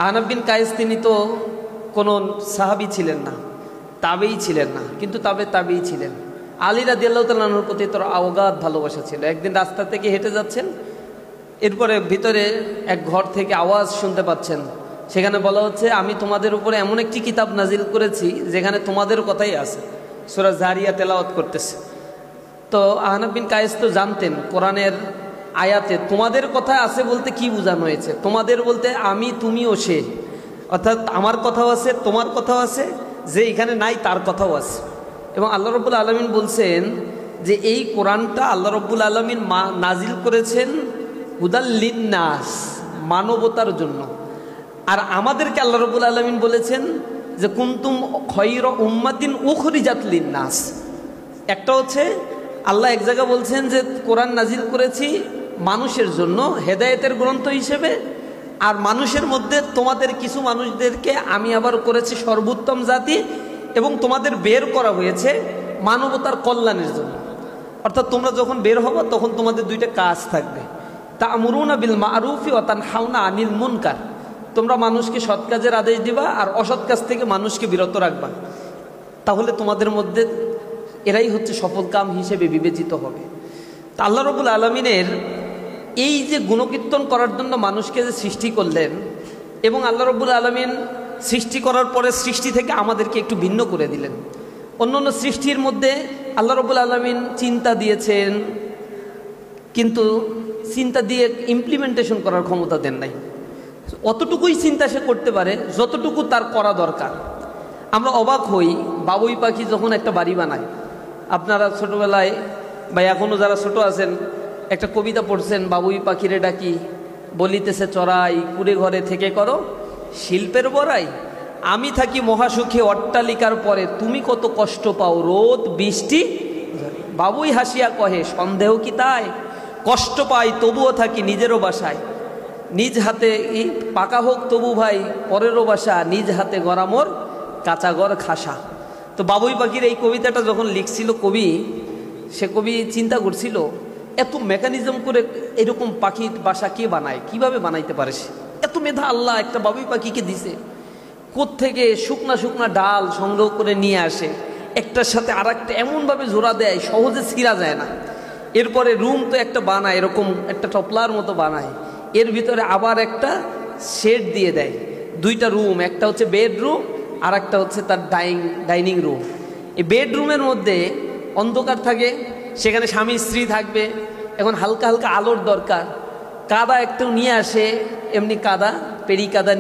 আহনাফ বিন কায়েস তিনি তো কোনো সাহাবী ছিলেন না, তাবেই ছিলেন না, কিন্তু তাবেই ছিলেন। আলী রাদিয়াল্লাহু তাআলা আনহুর প্রতি তার অগাধ ভালোবাসা ছিল। একদিন রাস্তা থেকে হেঁটে যাচ্ছেন, এরপরে ভিতরে এক ঘর থেকে আওয়াজ শুনতে পাচ্ছেন, সেখানে বলা হচ্ছে আমি তোমাদের উপরে এমন একটি কিতাব নাজিল করেছি যেখানে তোমাদের কথাই আছে। সূরা জারিয়া তেলাওয়াত করতেছে। তো আহনাফ বিন কায়েস তো জানতেন কোরআনের আয়াতে তোমাদের কথা আছে বলতে কি বোঝানো হয়েছে। তোমাদের বলতে আমি, তুমি ও সে, অর্থাৎ আমার কথাও আছে, তোমার কথাও আছে, যে এখানে নাই তার কথাও আছে। এবং আল্লাহ রাব্বুল আলামিন বলছেন যে এই কোরআনটা আল্লাহ রাব্বুল আলামিন নাজিল করেছেন হুদাল লিন্নাস, মানবতার জন্য। আর আমাদেরকে আল্লাহ রাব্বুল আলামিন বলেছেন যে কুনতুম খায়রা উম্মাতিন উখরিজাত লিন্নাস। একটা হচ্ছে আল্লাহ এক জায়গা বলছেন যে কোরআন নাজিল করেছি মানুষের জন্য হেদায়েতের গ্রন্থ হিসেবে, আর মানুষের মধ্যে তোমাদের কিছু মানুষদেরকে আমি আবার করেছি সর্বোত্তম জাতি, এবং তোমাদের বের করা হয়েছে মানবতার কল্যাণের জন্য। অর্থাৎ তোমরা যখন বের হবো তখন তোমাদের দুইটা কাজ থাকবে, তা'মুরুনা বিল মা'রুফি ওয়া তানহাউনা আনিল মুনকার। তোমরা মানুষকে সৎ কাজের আদেশ দিবা আর অসৎ কাজ থেকে মানুষকে বিরত রাখবা, তাহলে তোমাদের মধ্যে এরাই হচ্ছে সফলকাম হিসেবে বিবেচিত হবে। তা আল্লাহ রাব্বুল আলামিনের এই যে গুণকীর্তন করার জন্য মানুষকে যে সৃষ্টি করলেন, এবং আল্লাহ রাব্বুল আলামিন সৃষ্টি করার পরে সৃষ্টি থেকে আমাদেরকে একটু ভিন্ন করে দিলেন। অন্যান্য সৃষ্টির মধ্যে আল্লাহ রাব্বুল আলামিন চিন্তা দিয়েছেন, কিন্তু চিন্তা দিয়ে ইমপ্লিমেন্টেশন করার ক্ষমতা দেন নাই। অতটুকুই চিন্তা সে করতে পারে যতটুকু তার করা দরকার। আমরা অবাক হই, বাবুই পাখি যখন একটা বাড়ি বানায়, আপনারা ছোটোবেলায় বা এখনও যারা ছোট আছেন একটা কবিতা পড়ছেন, বাবুই পাখিরে ডাকি বলিতেছে চড়াই, কুড়ে ঘরে থেকে করো শিল্পের বড়াই, আমি থাকি মহাসুখে অট্টালিকার পরে, তুমি কত কষ্ট পাও রোদ বৃষ্টি। বাবুই হাসিয়া কহে সন্দেহ কি তাই, কষ্ট পাই তবুও থাকি নিজেরও বাসায়, নিজ হাতে পাকা হোক তবু ভাই পরেরও বাসা, নিজ হাতে গড়া মোর কাঁচা ঘর খাসা। তো বাবুই পাখির এই কবিতাটা যখন লিখছিল কবি, সে কবি চিন্তা করছিল এত মেকানিজম করে এরকম পাখির বাসা কে বানায়, কিভাবে বানাইতে পারে সে, এত মেধা আল্লাহ একটা বাবুই পাখিকে দিছে। কোত্থেকে শুকনা শুকনা ডাল সংগ্রহ করে নিয়ে আসে, একটার সাথে আর একটা এমনভাবে জোড়া দেয় সহজে ছিঁড়া যায় না। এরপরে রুম তো একটা বানায়, এরকম একটা টপলার মতো বানায়, এর ভিতরে আবার একটা শেড দিয়ে দেয়, দুইটা রুম, একটা হচ্ছে বেডরুম আর একটা হচ্ছে তার ডাইনিং রুম। এই বেডরুমের মধ্যে অন্ধকার থাকে, সেখানে স্বামী স্ত্রী থাকবে। এখন হালকা হালকা আলোর দরকার, কাদা একটু নিয়ে আসে, এমনি কাদা পেরি কাদা